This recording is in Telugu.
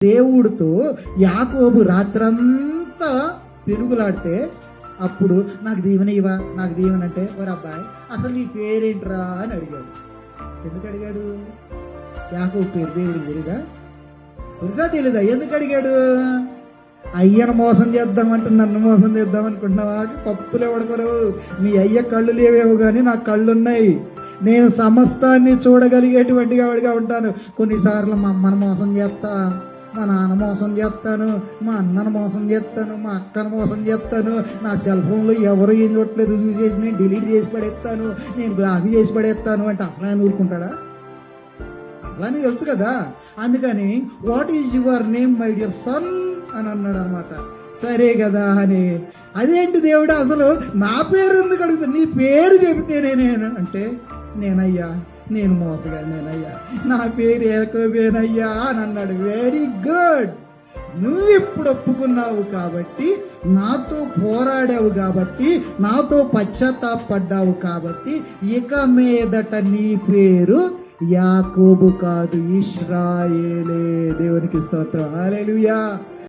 దేవుడితో యాకోబు రాత్రంతా పెనుగులాడితే అప్పుడు నాకు దీవెన ఇవా, నాకు దీవెన అంటే ఓరు అబ్బాయి అసలు నీ పేరేంట్రా అని అడిగాడు. ఎందుకు అడిగాడు? యాకోబు పేరు దేవుడికి తెలీదా? ఎందుకు అడిగాడు? అయ్యను మోసం చేద్దామంటే నన్ను మోసం చేద్దాం అనుకుంటున్నావా? పప్పులే ఉడకరు. మీ అయ్య కళ్ళు లేవేమో కానీ నాకు కళ్ళున్నాయి. నేను సమస్తాన్ని చూడగలిగేటువంటి వాడిగా ఉంటాను. కొన్నిసార్లు మా అమ్మను మోసం చేస్తా, మా నాన్న మోసం చేస్తాను, మా అన్నను మోసం చేస్తాను, మా అక్కను మోసం చేస్తాను. నా సెల్ ఫోన్లో ఎవరు ఏం చూడట్లేదు చూసేసి నేను డిలీట్ చేసి పడేస్తాను, నేను బ్లాక్ చేసి పడేస్తాను అంటే అసలు ఆయన ఊరుకుంటాడా? అసలు అని తెలుసు కదా. అందుకని what is your name my dear son అని అన్నాడు అనమాట. సరే కదా అని. అదేంటి దేవుడు అసలు నా పేరు ఎందుకు అడుగుతా? నీ పేరు చెబితేనే నేను అంటే నేనయ్యా, నేను మోసగాడినేనయ్యా, నా పేరు యాకోబేనయ్యా అని అన్నాడు. Very good. నువ్వు ఇప్పుడు ఒప్పుకున్నావు కాబట్టి, నాతో పోరాడావు కాబట్టి, నాతో పశ్చాత్తాపడ్డావు కాబట్టి, ఇక మీదట నీ పేరు యాకోబు కాదు, ఇశ్రాయేలే. దేవునికి స్తోత్రం. హల్లెలూయా.